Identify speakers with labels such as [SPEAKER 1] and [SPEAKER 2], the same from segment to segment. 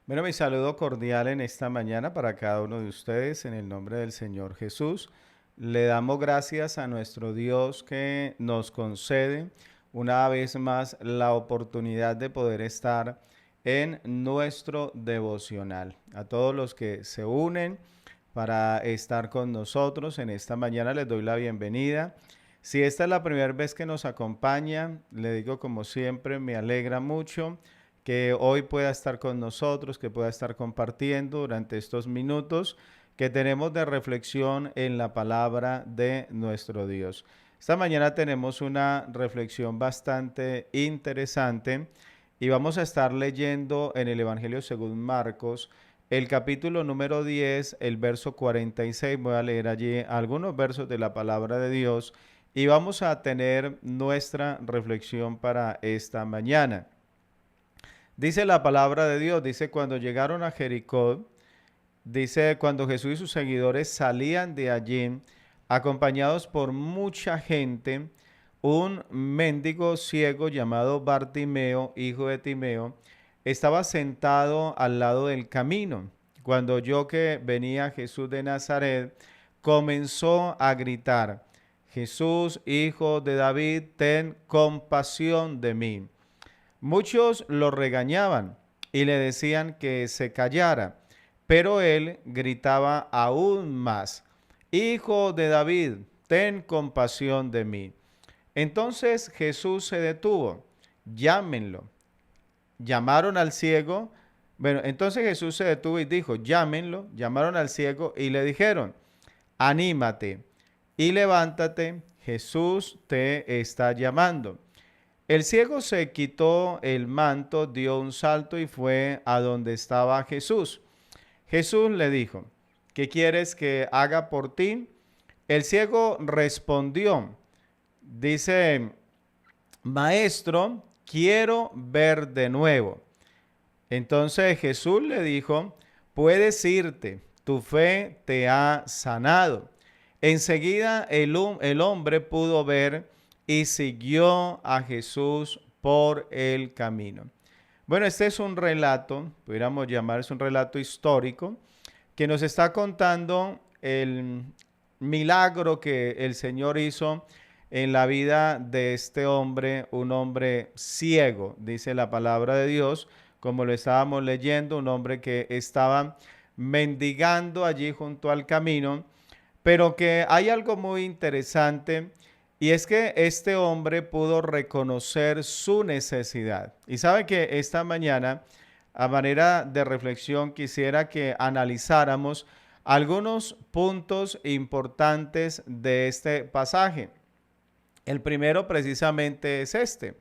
[SPEAKER 1] Bueno, mi saludo cordial en esta mañana para cada uno de ustedes en el nombre del Señor Jesús. Le damos gracias a nuestro Dios que nos concede una vez más la oportunidad de poder estar en nuestro devocional. A todos los que se unen para estar con nosotros en esta mañana les doy la bienvenida. Si esta es la primera vez que nos acompaña, le digo como siempre, me alegra mucho que hoy pueda estar con nosotros, que pueda estar compartiendo durante estos minutos que tenemos de reflexión en la palabra de nuestro Dios. Esta mañana tenemos una reflexión bastante interesante y vamos a estar leyendo en el Evangelio según Marcos, el capítulo número 10, el verso 46. Voy a leer allí algunos versos de la palabra de Dios y vamos a tener nuestra reflexión para esta mañana. Dice la palabra de Dios, dice cuando llegaron a Jericó, dice cuando Jesús y sus seguidores salían de allí, acompañados por mucha gente, un mendigo ciego llamado Bartimeo, hijo de Timeo, estaba sentado al lado del camino. Cuando oyó que venía Jesús de Nazaret, comenzó a gritar, Jesús, hijo de David, ten compasión de mí. Muchos lo regañaban y le decían que se callara, pero él gritaba aún más, Hijo de David, ten compasión de mí. Entonces Jesús se detuvo, llámenlo. Llamaron al ciego. Bueno, entonces Jesús se detuvo y dijo, llámenlo. Llamaron al ciego y le dijeron, anímate y levántate, Jesús te está llamando. El ciego se quitó el manto, dio un salto y fue a donde estaba Jesús. Jesús le dijo, ¿qué quieres que haga por ti? El ciego respondió, dice, Maestro, quiero ver de nuevo. Entonces Jesús le dijo, puedes irte, tu fe te ha sanado. Enseguida el hombre pudo ver y siguió a Jesús por el camino. Bueno, este es un relato, pudiéramos llamar, es un relato histórico que nos está contando el milagro que el Señor hizo en la vida de este hombre, un hombre ciego, dice la palabra de Dios, como lo estábamos leyendo, un hombre que estaba mendigando allí junto al camino, pero que hay algo muy interesante y es que este hombre pudo reconocer su necesidad. Y sabe que esta mañana, a manera de reflexión, quisiera que analizáramos algunos puntos importantes de este pasaje. El primero precisamente es este,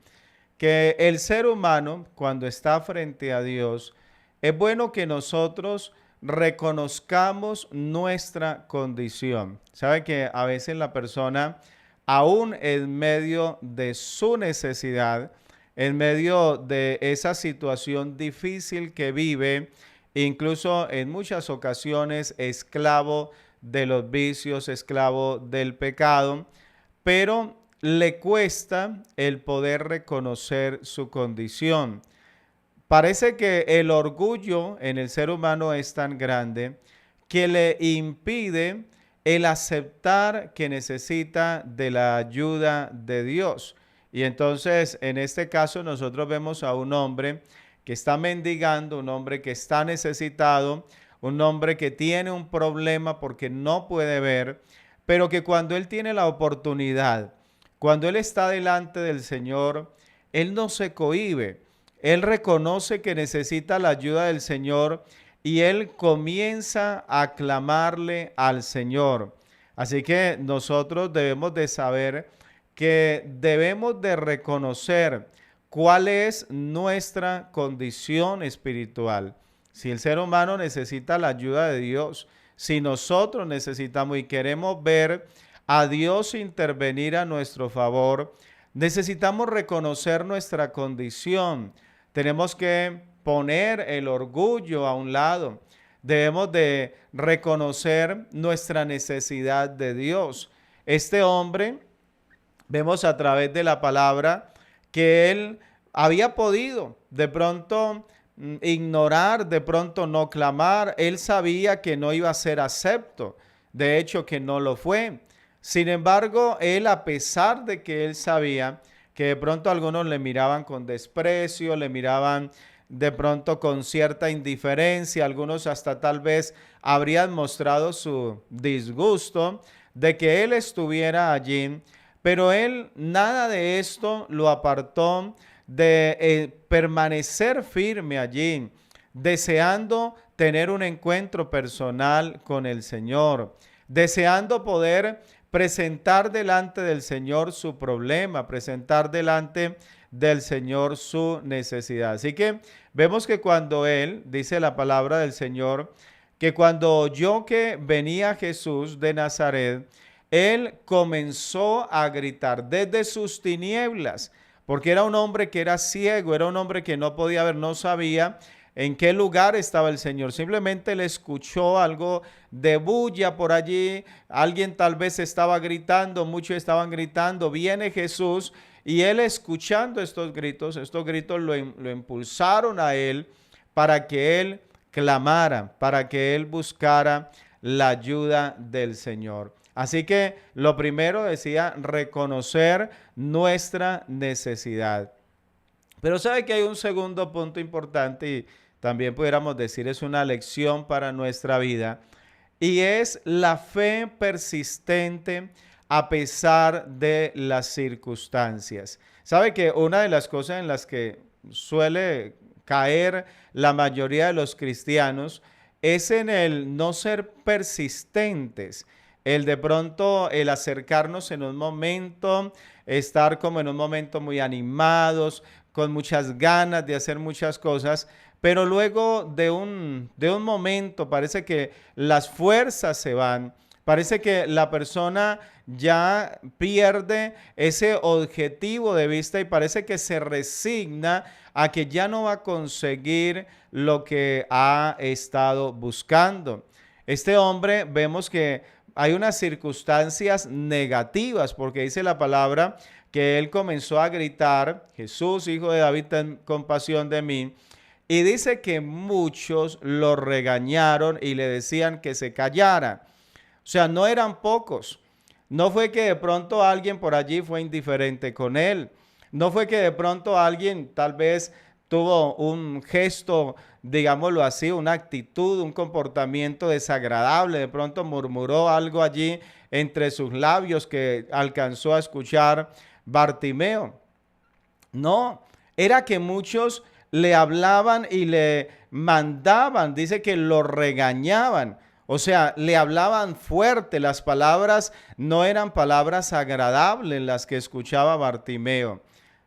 [SPEAKER 1] que el ser humano cuando está frente a Dios, es bueno que nosotros reconozcamos nuestra condición. Sabe que a veces la persona, aún en medio de su necesidad, en medio de esa situación difícil que vive, incluso en muchas ocasiones esclavo de los vicios, esclavo del pecado, pero le cuesta el poder reconocer su condición. Parece que el orgullo en el ser humano es tan grande que le impide el aceptar que necesita de la ayuda de Dios. Y entonces, en este caso, nosotros vemos a un hombre que está mendigando, un hombre que está necesitado, un hombre que tiene un problema porque no puede ver, pero que cuando él tiene la oportunidad, cuando él está delante del Señor, él no se cohíbe. Él reconoce que necesita la ayuda del Señor y él comienza a clamarle al Señor. Así que nosotros debemos de saber que debemos de reconocer cuál es nuestra condición espiritual. Si el ser humano necesita la ayuda de Dios, si nosotros necesitamos y queremos ver a Dios intervenir a nuestro favor, necesitamos reconocer nuestra condición. Tenemos que poner el orgullo a un lado. Debemos de reconocer nuestra necesidad de Dios. Este hombre, vemos a través de la palabra que él había podido de pronto ignorar, de pronto no clamar. Él sabía que no iba a ser acepto, de hecho que no lo fue. Sin embargo, él, a pesar de que él sabía que de pronto algunos le miraban con desprecio, le miraban de pronto con cierta indiferencia, algunos hasta tal vez habrían mostrado su disgusto de que él estuviera allí, pero él nada de esto lo apartó de permanecer firme allí, deseando tener un encuentro personal con el Señor, deseando poder presentar delante del Señor su problema, presentar delante del Señor su necesidad. Así que vemos que cuando él, dice la palabra del Señor, que cuando oyó que venía Jesús de Nazaret, él comenzó a gritar desde sus tinieblas, porque era un hombre que era ciego, era un hombre que no podía ver, no sabía en qué lugar estaba el Señor. Simplemente le escuchó algo de bulla por allí, alguien tal vez estaba gritando, muchos estaban gritando, viene Jesús, y él, escuchando estos gritos lo impulsaron a él para que él clamara, para que él buscara la ayuda del Señor. Así que lo primero decía, reconocer nuestra necesidad. Pero sabe que hay un segundo punto importante y también pudiéramos decir es una lección para nuestra vida, y es la fe persistente a pesar de las circunstancias. Sabe que una de las cosas en las que suele caer la mayoría de los cristianos es en el no ser persistentes, el de pronto el acercarnos en un momento, estar como en un momento muy animados, con muchas ganas de hacer muchas cosas, pero luego de un momento parece que las fuerzas se van, parece que la persona ya pierde ese objetivo de vista y parece que se resigna a que ya no va a conseguir lo que ha estado buscando. Este hombre, vemos que hay unas circunstancias negativas, porque dice la palabra que él comenzó a gritar: Jesús, hijo de David, ten compasión de mí. Y dice que muchos lo regañaron y le decían que se callara. O sea, no eran pocos. No fue que de pronto alguien por allí fue indiferente con él. No fue que de pronto alguien tal vez tuvo un gesto, digámoslo así, una actitud, un comportamiento desagradable. De pronto murmuró algo allí entre sus labios que alcanzó a escuchar Bartimeo. No, era que muchos le hablaban y le mandaban, dice que lo regañaban. O sea, le hablaban fuerte, las palabras no eran palabras agradables las que escuchaba Bartimeo.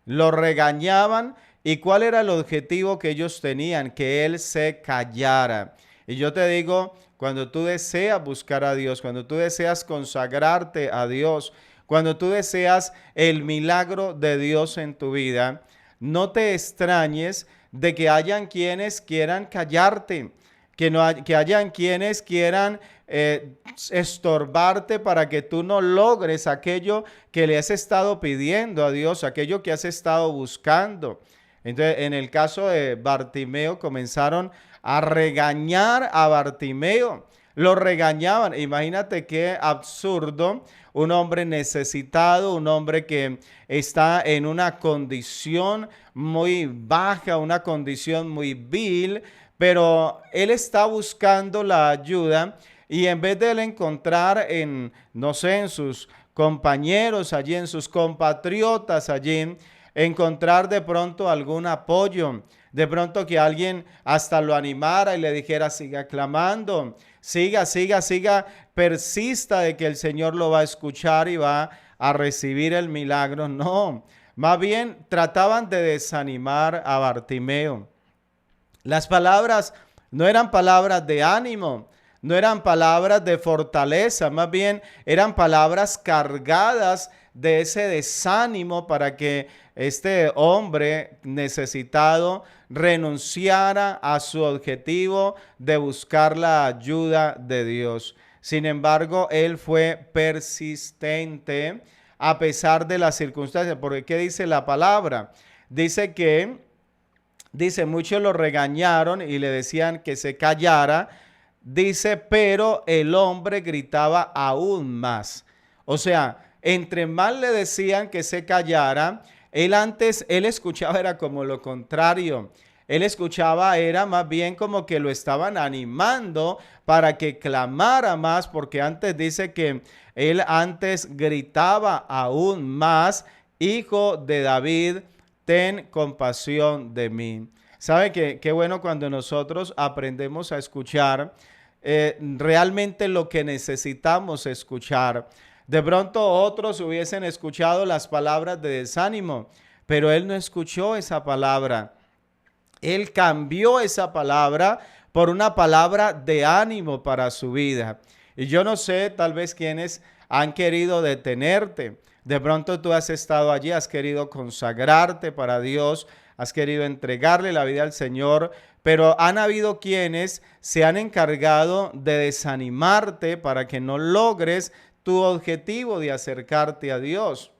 [SPEAKER 1] Lo regañaban, y ¿cuál era el objetivo que ellos tenían? Que él se callara. Y yo te digo, cuando tú deseas buscar a Dios, cuando tú deseas consagrarte a Dios, cuando tú deseas el milagro de Dios en tu vida, no te extrañes de que hayan quienes quieran callarte, que hayan quienes quieran estorbarte para que tú no logres aquello que le has estado pidiendo a Dios, aquello que has estado buscando. Entonces, en el caso de Bartimeo, comenzaron a regañar a Bartimeo. Lo regañaban. Imagínate qué absurdo. Un hombre necesitado, un hombre que está en una condición muy baja, una condición muy vil, pero él está buscando la ayuda, y en vez de él encontrar en, no sé, en sus compañeros allí, en sus compatriotas allí, encontrar de pronto algún apoyo, de pronto que alguien hasta lo animara y le dijera: siga clamando, siga, siga, siga, persista de que el Señor lo va a escuchar y va a recibir el milagro. No, más bien trataban de desanimar a Bartimeo. Las palabras no eran palabras de ánimo, no eran palabras de fortaleza, más bien eran palabras cargadas de ese desánimo para que este hombre necesitado renunciara a su objetivo de buscar la ayuda de Dios. Sin embargo, él fue persistente a pesar de las circunstancias. Porque ¿qué dice la palabra? Dice que Dice, muchos lo regañaron y le decían que se callara. Dice, pero el hombre gritaba aún más. O sea, entre más le decían que se callara, él escuchaba era como lo contrario. Él escuchaba era más bien como que lo estaban animando para que clamara más, porque antes dice que él antes gritaba aún más, hijo de David, ten compasión de mí. ¿Sabe qué bueno cuando nosotros aprendemos a escuchar realmente lo que necesitamos escuchar? De pronto otros hubiesen escuchado las palabras de desánimo, pero él no escuchó esa palabra. Él cambió esa palabra por una palabra de ánimo para su vida. Y yo no sé, tal vez quienes han querido detenerte. De pronto tú has estado allí, has querido consagrarte para Dios, has querido entregarle la vida al Señor, pero han habido quienes se han encargado de desanimarte para que no logres tu objetivo de acercarte a Dios,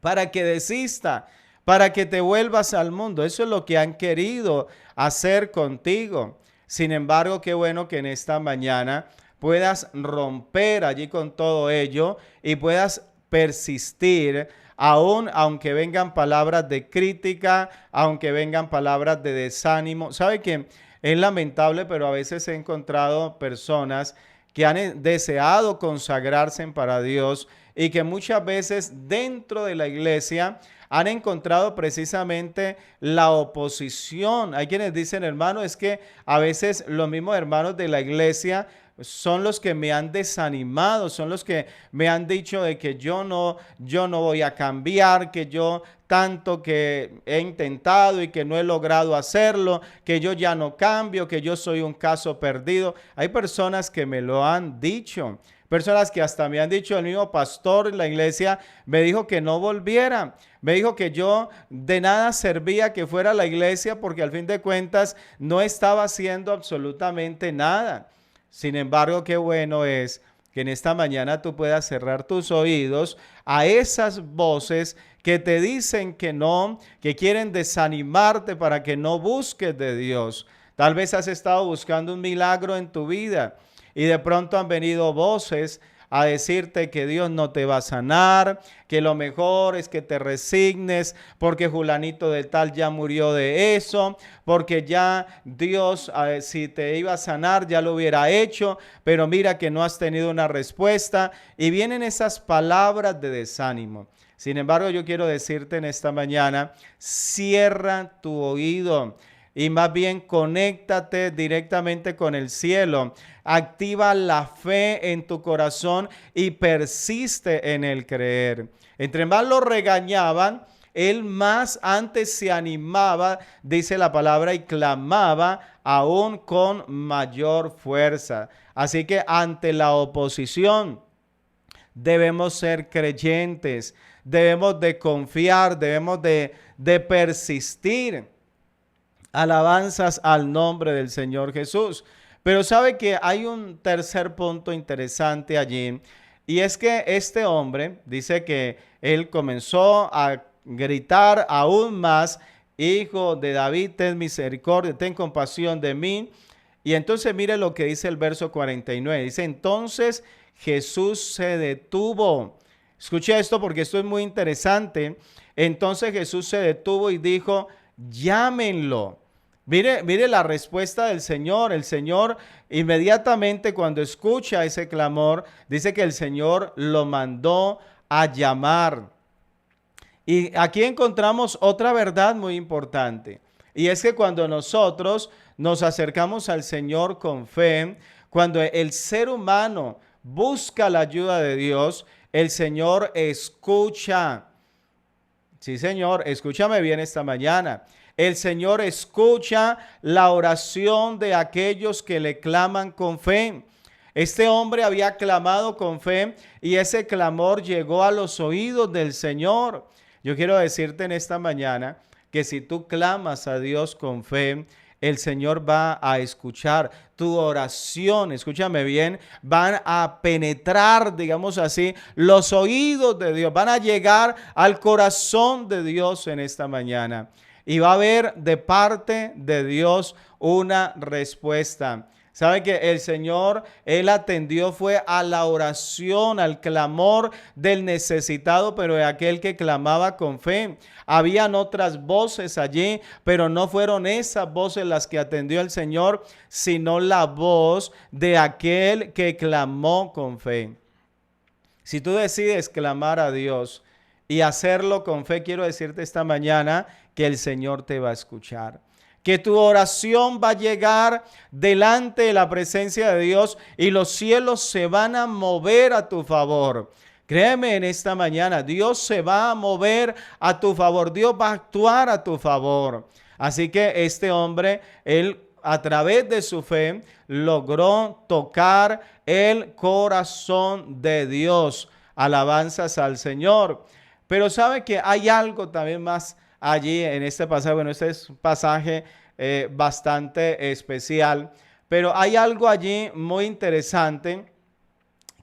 [SPEAKER 1] para que desista, para que te vuelvas al mundo. Eso es lo que han querido hacer contigo. Sin embargo, qué bueno que en esta mañana puedas romper allí con todo ello y puedas persistir, aún aunque vengan palabras de crítica, aunque vengan palabras de desánimo. ¿Sabe qué? Es lamentable, pero a veces he encontrado personas que han deseado consagrarse para Dios y que muchas veces dentro de la iglesia han encontrado precisamente la oposición. Hay quienes dicen, hermano, es que a veces los mismos hermanos de la iglesia son los que me han desanimado, son los que me han dicho de que yo no voy a cambiar, que yo tanto que he intentado y que no he logrado hacerlo, que yo ya no cambio, que yo soy un caso perdido. Hay personas que me lo han dicho. Personas que hasta me han dicho, el mismo pastor en la iglesia me dijo que no volviera. Me dijo que yo de nada servía que fuera a la iglesia porque al fin de cuentas no estaba haciendo absolutamente nada. Sin embargo, qué bueno es que en esta mañana tú puedas cerrar tus oídos a esas voces que te dicen que no, que quieren desanimarte para que no busques de Dios. Tal vez has estado buscando un milagro en tu vida y de pronto han venido voces a decirte que Dios no te va a sanar, que lo mejor es que te resignes porque Julanito de tal ya murió de eso, porque ya Dios si te iba a sanar ya lo hubiera hecho, pero mira que no has tenido una respuesta y vienen esas palabras de desánimo. Sin embargo, yo quiero decirte en esta mañana, cierra tu oído y más bien conéctate directamente con el cielo. Activa la fe en tu corazón y persiste en el creer. Entre más lo regañaban, él más antes se animaba, dice la palabra, y clamaba aún con mayor fuerza. Así que ante la oposición debemos ser creyentes, debemos de confiar, debemos de persistir. Alabanzas al nombre del Señor Jesús. Pero sabe que hay un tercer punto interesante allí, y es que este hombre dice que él comenzó a gritar aún más, hijo de David, ten misericordia, ten compasión de mí. Y entonces mire lo que dice el verso 49. Dice, entonces Jesús se detuvo. Escuche esto porque esto es muy interesante. Entonces Jesús se detuvo y dijo, llámenlo. Mire la respuesta del Señor. El Señor inmediatamente cuando escucha ese clamor, dice que el Señor lo mandó a llamar. Y aquí encontramos otra verdad muy importante. Y es que cuando nosotros nos acercamos al Señor con fe, cuando el ser humano busca la ayuda de Dios, el Señor escucha. Sí, Señor, escúchame bien esta mañana. El Señor escucha la oración de aquellos que le claman con fe. Este hombre había clamado con fe y ese clamor llegó a los oídos del Señor. Yo quiero decirte en esta mañana que si tú clamas a Dios con fe, el Señor va a escuchar tu oración. Escúchame bien, van a penetrar, digamos así, los oídos de Dios, van a llegar al corazón de Dios en esta mañana. y va a haber de parte de Dios una respuesta. Sabe que el Señor, Él atendió fue a la oración, al clamor del necesitado, pero de aquel que clamaba con fe. Habían otras voces allí, pero no fueron esas voces las que atendió el Señor, sino la voz de aquel que clamó con fe. Si tú decides clamar a Dios y hacerlo con fe, quiero decirte esta mañana que el Señor te va a escuchar. Que tu oración va a llegar delante de la presencia de Dios y los cielos se van a mover a tu favor. Créeme en esta mañana, Dios se va a mover a tu favor, Dios va a actuar a tu favor. Así que este hombre, él a través de su fe logró tocar el corazón de Dios. Alabanzas al Señor. Pero sabe que hay algo también más allí en este pasaje. Bueno, este es un pasaje bastante especial, pero hay algo allí muy interesante,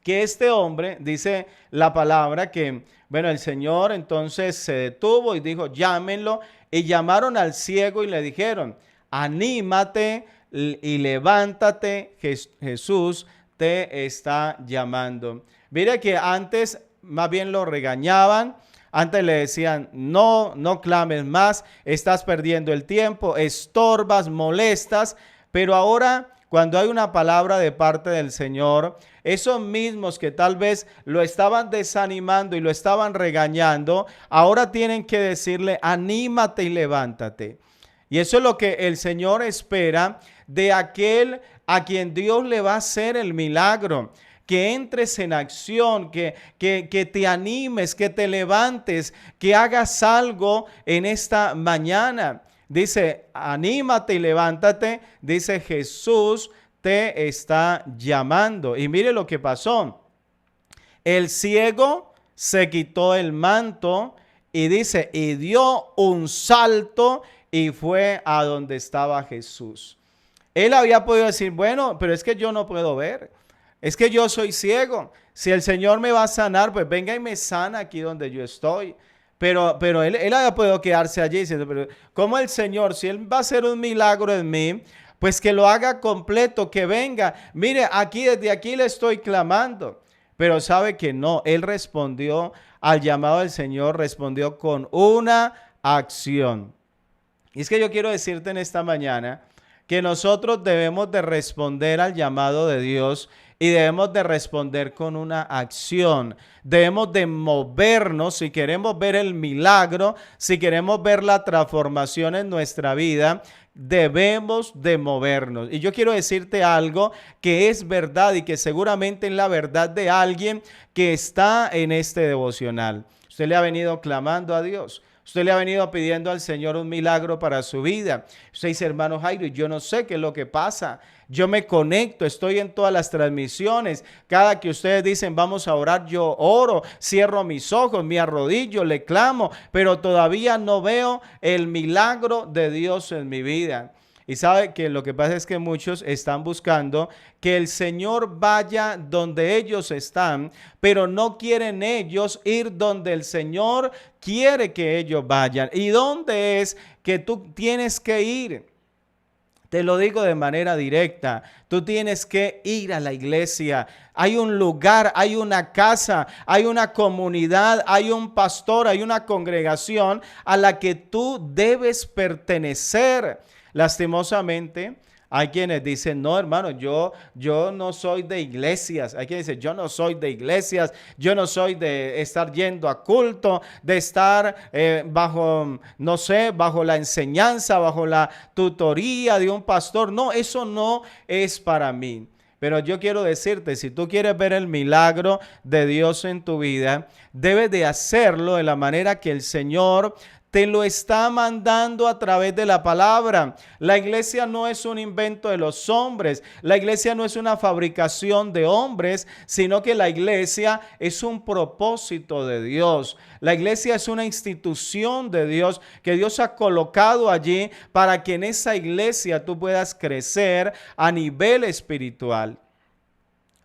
[SPEAKER 1] que este hombre, dice la palabra que, bueno, el Señor entonces se detuvo y dijo, llámenlo, y llamaron al ciego y le dijeron, anímate y levántate, Jesús te está llamando. Mire que antes más bien lo regañaban. Antes le decían, no clames más, estás perdiendo el tiempo, estorbas, molestas. Pero ahora, cuando hay una palabra de parte del Señor, esos mismos que tal vez lo estaban desanimando y lo estaban regañando, ahora tienen que decirle, anímate y levántate. Y eso es lo que el Señor espera de aquel a quien Dios le va a hacer el milagro. Que entres en acción, que te animes, que te levantes, que hagas algo en esta mañana. Dice, anímate y levántate. Dice, Jesús te está llamando. Y mire lo que pasó. El ciego se quitó el manto y dice, y dio un salto y fue a donde estaba Jesús. Él había podido decir, bueno, pero es que yo no puedo ver. Es que yo soy ciego. Si el Señor me va a sanar, pues venga y me sana aquí donde yo estoy. Pero él había podido quedarse allí diciendo, pero ¿cómo el Señor, si Él va a hacer un milagro en mí, pues que lo haga completo, que venga? Mire, aquí desde aquí le estoy clamando. Pero sabe que no, Él respondió al llamado del Señor, respondió con una acción. Y es que yo quiero decirte en esta mañana que nosotros debemos de responder al llamado de Dios y debemos de responder con una acción. Debemos de movernos si queremos ver el milagro, si queremos ver la transformación en nuestra vida. Debemos de movernos. Y yo quiero decirte algo que es verdad y que seguramente es la verdad de alguien que está en este devocional. Usted le ha venido clamando a Dios. Usted le ha venido pidiendo al Señor un milagro para su vida. Usted dice, hermano Jairo, yo no sé qué es lo que pasa. Yo me conecto, estoy en todas las transmisiones. Cada que ustedes dicen, vamos a orar, yo oro, cierro mis ojos, me arrodillo, le clamo, pero todavía no veo el milagro de Dios en mi vida. Y sabe que lo que pasa es que muchos están buscando que el Señor vaya donde ellos están, pero no quieren ellos ir donde el Señor quiere que ellos vayan. ¿Y dónde es que tú tienes que ir? Te lo digo de manera directa, tú tienes que ir a la iglesia. Hay un lugar, hay una casa, hay una comunidad, hay un pastor, hay una congregación a la que tú debes pertenecer. Lastimosamente, hay quienes dicen, no, hermano, yo no soy de iglesias. Hay quienes dicen, yo no soy de iglesias, yo no soy de estar yendo a culto, de estar bajo, no sé, bajo la enseñanza, bajo la tutoría de un pastor. No, eso no es para mí. Pero yo quiero decirte, si tú quieres ver el milagro de Dios en tu vida, debes de hacerlo de la manera que el Señor te lo está mandando a través de la palabra. La iglesia no es un invento de los hombres. La iglesia no es una fabricación de hombres, sino que la iglesia es un propósito de Dios. La iglesia es una institución de Dios que Dios ha colocado allí para que en esa iglesia tú puedas crecer a nivel espiritual.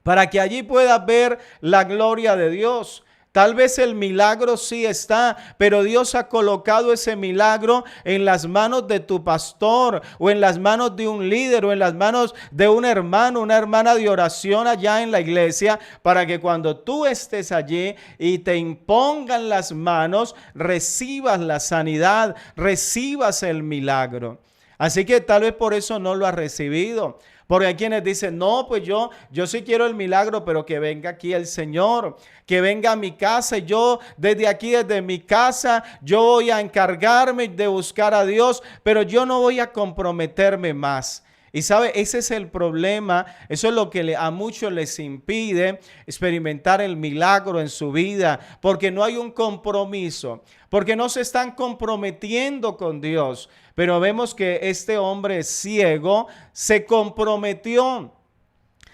[SPEAKER 1] Para que allí puedas ver la gloria de Dios. Tal vez el milagro sí está, pero Dios ha colocado ese milagro en las manos de tu pastor o en las manos de un líder o en las manos de un hermano, una hermana de oración allá en la iglesia, para que cuando tú estés allí y te impongan las manos, recibas la sanidad, recibas el milagro. Así que tal vez por eso no lo has recibido. Porque hay quienes dicen, no, pues yo sí quiero el milagro, pero que venga aquí el Señor, que venga a mi casa y yo desde aquí, desde mi casa, yo voy a encargarme de buscar a Dios, pero yo no voy a comprometerme más. Y sabe, ese es el problema, eso es lo que a muchos les impide experimentar el milagro en su vida, porque no hay un compromiso, porque no se están comprometiendo con Dios. Pero vemos que este hombre ciego se comprometió.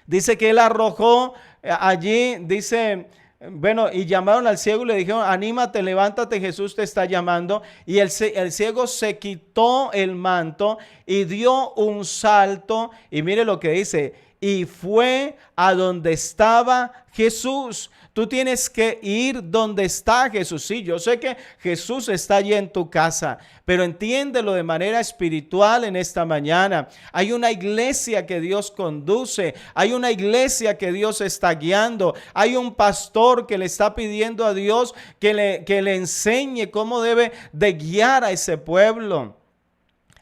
[SPEAKER 1] Dice que él arrojó allí, dice, bueno, y llamaron al ciego y le dijeron, anímate, levántate, Jesús te está llamando. Y el ciego se quitó el manto y dio un salto. Y mire lo que dice, y fue a donde estaba Jesús. Tú tienes que ir donde está Jesús. Sí, yo sé que Jesús está allí en tu casa, pero entiéndelo de manera espiritual en esta mañana. Hay una iglesia que Dios conduce, hay una iglesia que Dios está guiando, hay un pastor que le está pidiendo a Dios que le enseñe cómo debe de guiar a ese pueblo.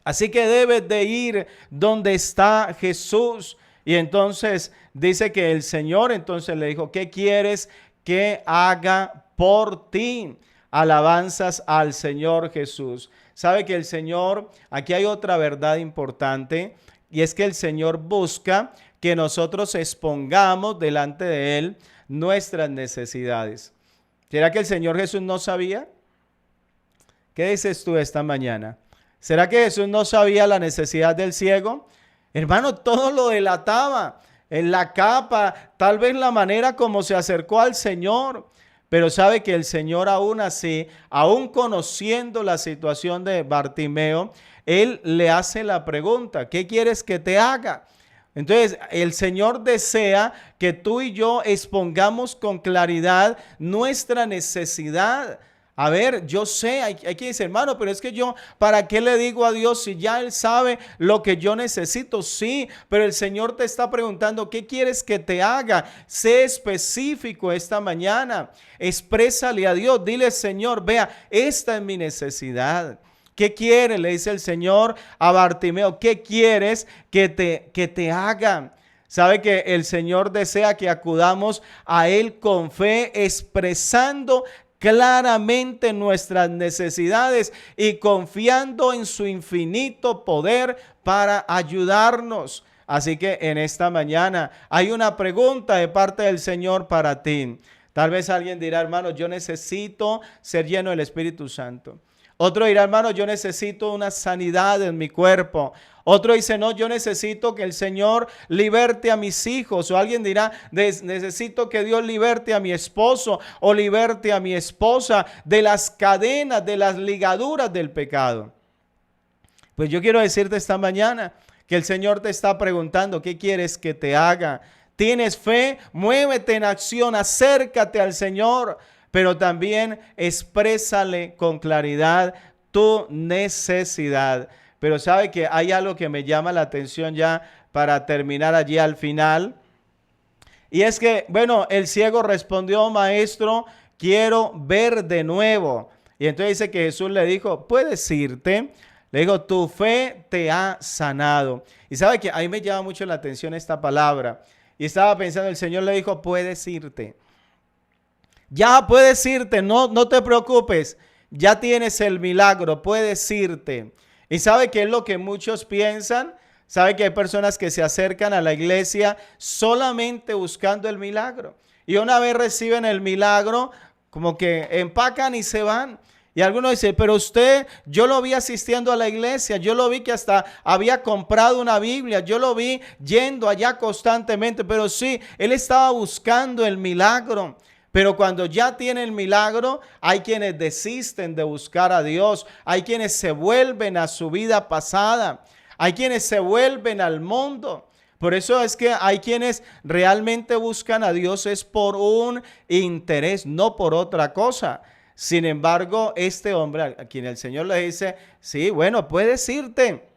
[SPEAKER 1] Así que debes de ir donde está Jesús. Y entonces dice que el Señor entonces le dijo, ¿qué quieres que haga por ti? Alabanzas al Señor Jesús. Sabe que el Señor, aquí hay otra verdad importante, y es que el Señor busca que nosotros expongamos delante de Él nuestras necesidades. ¿Será que el Señor Jesús no sabía? ¿Qué dices tú esta mañana? ¿Será que Jesús no sabía la necesidad del ciego? Hermano, todo lo delataba. En la capa, tal vez la manera como se acercó al Señor. Pero sabe que el Señor aún así, aún conociendo la situación de Bartimeo, Él le hace la pregunta, ¿qué quieres que te haga? Entonces, el Señor desea que tú y yo expongamos con claridad nuestra necesidad. A ver, yo sé, hay quien dice, hermano, pero es que yo, ¿para qué le digo a Dios si ya Él sabe lo que yo necesito? Sí, pero el Señor te está preguntando, ¿qué quieres que te haga? Sé específico esta mañana, exprésale a Dios, dile, Señor, vea, esta es mi necesidad. ¿Qué quiere? Le dice el Señor a Bartimeo, ¿qué quieres que te haga? Sabe que el Señor desea que acudamos a Él con fe, expresando claramente nuestras necesidades y confiando en su infinito poder para ayudarnos. Así que en esta mañana hay una pregunta de parte del Señor para ti. Tal vez alguien dirá, hermano, yo necesito ser lleno del Espíritu Santo. Otro dirá, hermano, yo necesito una sanidad en mi cuerpo. Otro dice, no, yo necesito que el Señor liberte a mis hijos. O alguien dirá, necesito que Dios liberte a mi esposo o liberte a mi esposa de las cadenas, de las ligaduras del pecado. Pues yo quiero decirte esta mañana que el Señor te está preguntando, ¿qué quieres que te haga? ¿Tienes fe? Muévete en acción, acércate al Señor, pero también exprésale con claridad tu necesidad. Pero sabe que hay algo que me llama la atención ya para terminar allí al final. Y es que, bueno, el ciego respondió, maestro, quiero ver de nuevo. Y entonces dice que Jesús le dijo, puedes irte. Le dijo, tu fe te ha sanado. Y sabe que a mí me llama mucho la atención esta palabra. Y estaba pensando, el Señor le dijo, puedes irte. Ya puedes irte, no te preocupes. Ya tienes el milagro, puedes irte. Y sabe que es lo que muchos piensan. Sabe que hay personas que se acercan a la iglesia solamente buscando el milagro. Y una vez reciben el milagro, como que empacan y se van. Y algunos dicen, pero usted, yo lo vi asistiendo a la iglesia, yo lo vi que hasta había comprado una Biblia, yo lo vi yendo allá constantemente, pero sí, él estaba buscando el milagro. Pero cuando ya tiene el milagro, hay quienes desisten de buscar a Dios, hay quienes se vuelven a su vida pasada, hay quienes se vuelven al mundo. Por eso es que hay quienes realmente buscan a Dios es por un interés, no por otra cosa. Sin embargo, este hombre a quien el Señor le dice, sí, bueno, puedes irte.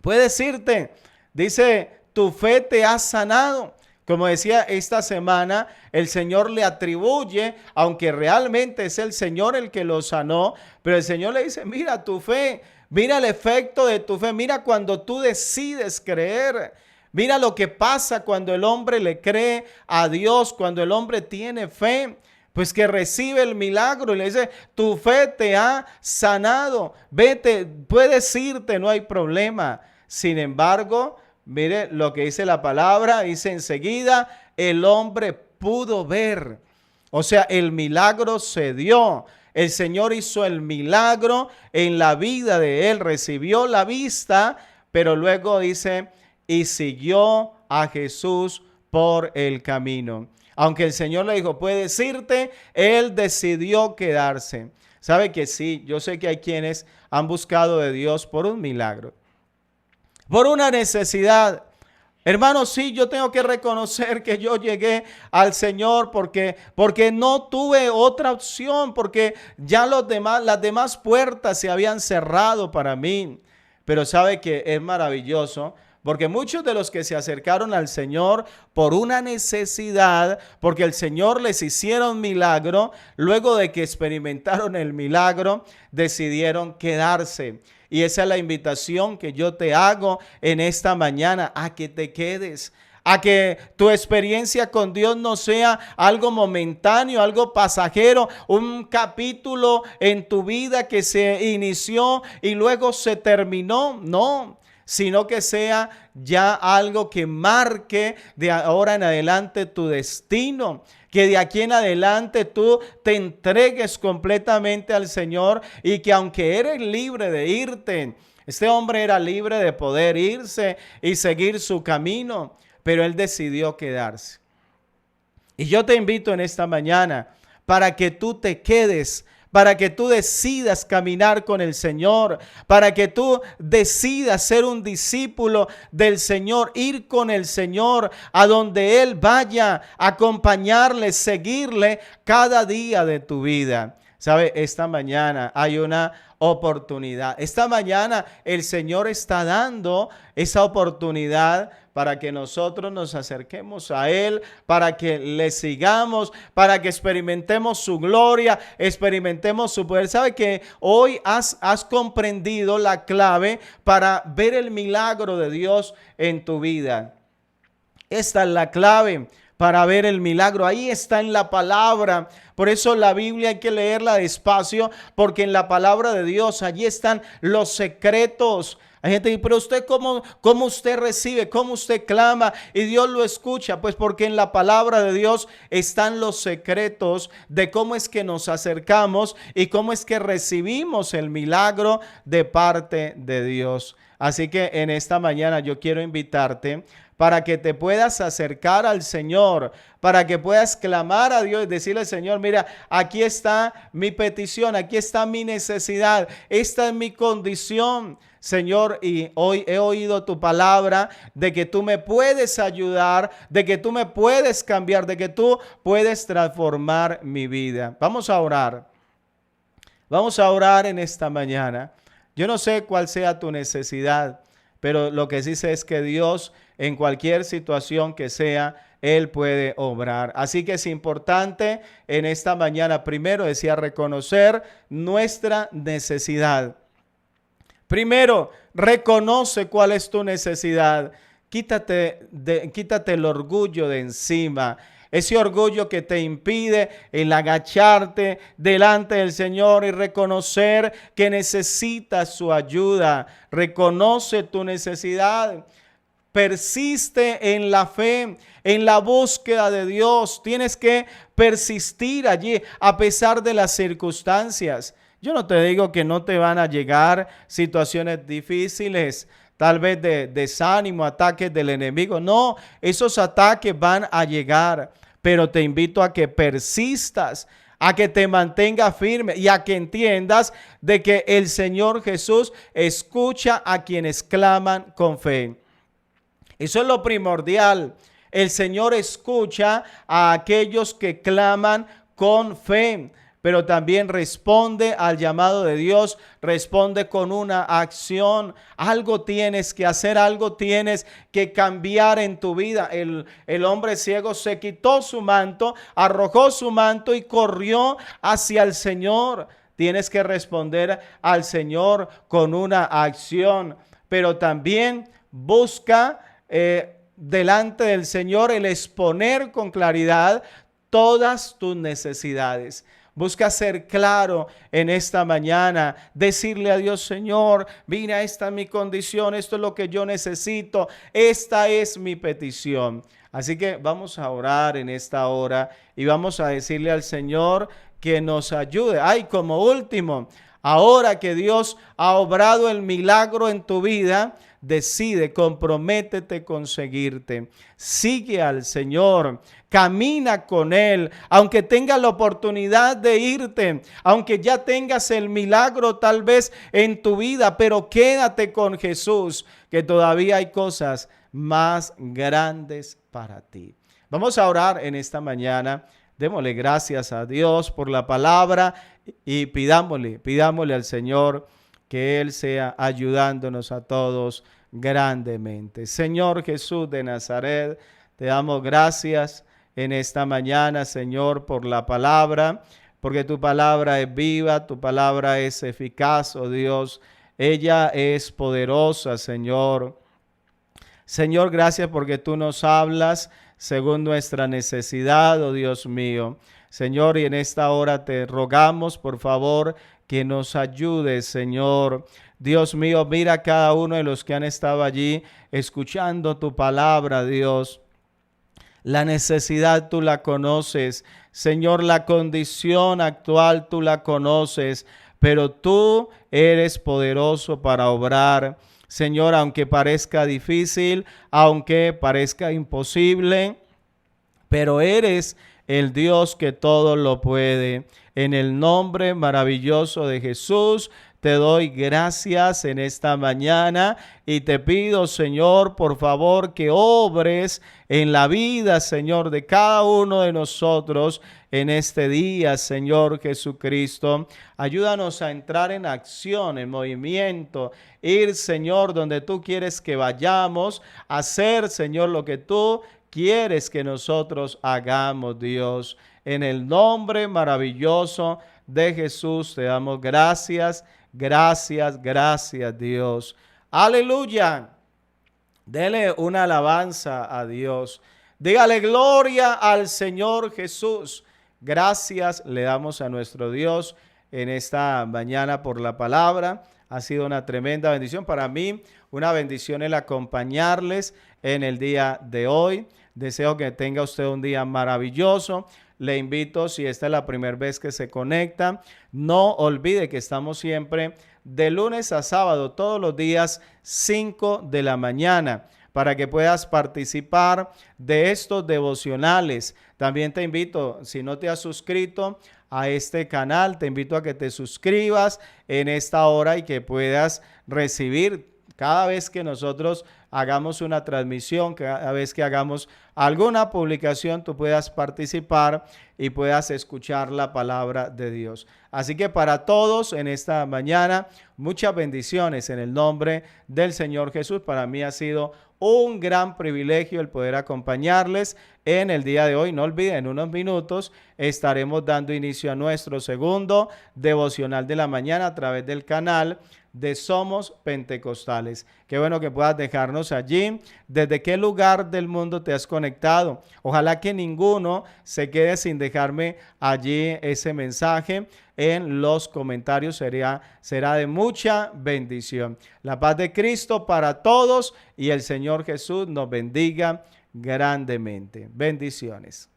[SPEAKER 1] Puedes irte. Dice, tu fe te ha sanado. Como decía esta semana, el Señor le atribuye, aunque realmente es el Señor el que lo sanó, pero el Señor le dice, mira tu fe, mira el efecto de tu fe, mira cuando tú decides creer. Mira lo que pasa cuando el hombre le cree a Dios, cuando el hombre tiene fe. Pues que recibe el milagro y le dice, tu fe te ha sanado, vete, puedes irte, no hay problema. Sin embargo, mire lo que dice la palabra, dice enseguida, el hombre pudo ver. O sea, el milagro se dio. El Señor hizo el milagro en la vida de él, recibió la vista, pero luego dice, y siguió a Jesús por el camino. Aunque el Señor le dijo, puedes irte, él decidió quedarse. ¿Sabe que sí? Yo sé que hay quienes han buscado de Dios por un milagro, por una necesidad. Hermanos, sí, yo tengo que reconocer que yo llegué al Señor porque no tuve otra opción, porque ya las demás puertas se habían cerrado para mí. Pero sabe que es maravilloso, porque muchos de los que se acercaron al Señor por una necesidad, porque el Señor les hicieron milagro, luego de que experimentaron el milagro, decidieron quedarse. Y esa es la invitación que yo te hago en esta mañana, a que te quedes, a que tu experiencia con Dios no sea algo momentáneo, algo pasajero, un capítulo en tu vida que se inició y luego se terminó. No, sino que sea ya algo que marque de ahora en adelante tu destino. Que de aquí en adelante tú te entregues completamente al Señor y que aunque eres libre de irte, este hombre era libre de poder irse y seguir su camino, pero él decidió quedarse. Y yo te invito en esta mañana para que tú te quedes, para que tú decidas caminar con el Señor, para que tú decidas ser un discípulo del Señor, ir con el Señor a donde Él vaya, acompañarle, seguirle cada día de tu vida. ¿Sabe? Esta mañana hay una oportunidad. Esta mañana el Señor está dando esa oportunidad para que nosotros nos acerquemos a Él, para que le sigamos, para que experimentemos su gloria, experimentemos su poder. ¿Sabe que hoy has comprendido la clave para ver el milagro de Dios en tu vida? Esta es la clave para ver el milagro. Ahí está en la palabra. Por eso la Biblia hay que leerla despacio, porque en la palabra de Dios allí están los secretos. Hay gente que dice, pero usted ¿cómo usted recibe? ¿Cómo usted clama? Y Dios lo escucha. Pues porque en la palabra de Dios están los secretos de cómo es que nos acercamos y cómo es que recibimos el milagro de parte de Dios. Así que en esta mañana yo quiero invitarte para que te puedas acercar al Señor, para que puedas clamar a Dios y decirle, Señor, mira, aquí está mi petición, aquí está mi necesidad, esta es mi condición, Señor, y hoy he oído tu palabra de que tú me puedes ayudar, de que tú me puedes cambiar, de que tú puedes transformar mi vida. Vamos a orar. Vamos a orar en esta mañana. Yo no sé cuál sea tu necesidad, pero lo que sí sé es que Dios, en cualquier situación que sea, Él puede obrar. Así que es importante en esta mañana, primero decía, reconocer nuestra necesidad. Primero, reconoce cuál es tu necesidad. Quítate el orgullo de encima. Ese orgullo que te impide el agacharte delante del Señor y reconocer que necesitas su ayuda. Reconoce tu necesidad. Persiste en la fe, en la búsqueda de Dios. Tienes que persistir allí a pesar de las circunstancias. Yo no te digo que no te van a llegar situaciones difíciles, tal vez de desánimo, ataques del enemigo. No, esos ataques van a llegar, pero te invito a que persistas, a que te mantengas firme y a que entiendas de que el Señor Jesús escucha a quienes claman con fe. Eso es lo primordial. El Señor escucha a aquellos que claman con fe, pero también responde al llamado de Dios, responde con una acción. Algo tienes que hacer, algo tienes que cambiar en tu vida. El hombre ciego se quitó su manto, arrojó su manto y corrió hacia el Señor. Tienes que responder al Señor con una acción, pero también busca delante del Señor el exponer con claridad todas tus necesidades. Busca ser claro en esta mañana, decirle a Dios: Señor, mira, esta es mi condición, esto es lo que yo necesito, esta es mi petición. Así que vamos a orar en esta hora y vamos a decirle al Señor que nos ayude. Ay, como último, ahora que Dios ha obrado el milagro en tu vida, decide, comprométete con seguirte. Sigue al Señor, camina con Él, aunque tengas la oportunidad de irte, aunque ya tengas el milagro tal vez en tu vida, pero quédate con Jesús, que todavía hay cosas más grandes para ti. Vamos a orar en esta mañana. Démosle gracias a Dios por la palabra y pidámosle al Señor que Él sea ayudándonos a todos grandemente. Señor Jesús de Nazaret, te damos gracias en esta mañana, Señor, por la palabra, porque tu palabra es viva, tu palabra es eficaz, oh Dios. Ella es poderosa, Señor. Señor, gracias porque tú nos hablas según nuestra necesidad, oh Dios mío. Señor, y en esta hora te rogamos, por favor, que nos ayudes, Señor. Dios mío, mira a cada uno de los que han estado allí escuchando tu palabra, Dios. La necesidad tú la conoces, Señor, la condición actual tú la conoces, pero tú eres poderoso para obrar. Señor, aunque parezca difícil, aunque parezca imposible, pero eres el Dios que todo lo puede. En el nombre maravilloso de Jesús, te doy gracias en esta mañana y te pido, Señor, por favor, que obres en la vida, Señor, de cada uno de nosotros en este día, Señor Jesucristo. Ayúdanos a entrar en acción, en movimiento, ir, Señor, donde tú quieres que vayamos, hacer, Señor, lo que tú quieres que nosotros hagamos, Dios. En el nombre maravilloso de Jesús te damos gracias. Gracias, gracias, Dios. Aleluya. Dele una alabanza a Dios. Dígale gloria al Señor Jesús. Gracias le damos a nuestro Dios en esta mañana por la palabra. Ha sido una tremenda bendición para mí, una bendición el acompañarles en el día de hoy. Deseo que tenga usted un día maravilloso. Le invito, si esta es la primera vez que se conecta, no olvide que estamos siempre de lunes a sábado, todos los días 5 de la mañana, para que puedas participar de estos devocionales. También te invito, si no te has suscrito a este canal, te invito a que te suscribas en esta hora y que puedas recibir cada vez que nosotros hagamos una transmisión, cada vez que hagamos alguna publicación, tú puedas participar y puedas escuchar la palabra de Dios. Así que para todos en esta mañana, muchas bendiciones en el nombre del Señor Jesús. Para mí ha sido un gran privilegio el poder acompañarles en el día de hoy. No olviden, en unos minutos estaremos dando inicio a nuestro segundo devocional de la mañana a través del canal de Somos Pentecostales. Qué bueno que puedas dejarnos allí. ¿Desde qué lugar del mundo te has conectado? Ojalá que ninguno se quede sin dejarme allí ese mensaje en los comentarios. Será de mucha bendición. La paz de Cristo para todos y el Señor Jesús nos bendiga grandemente. Bendiciones.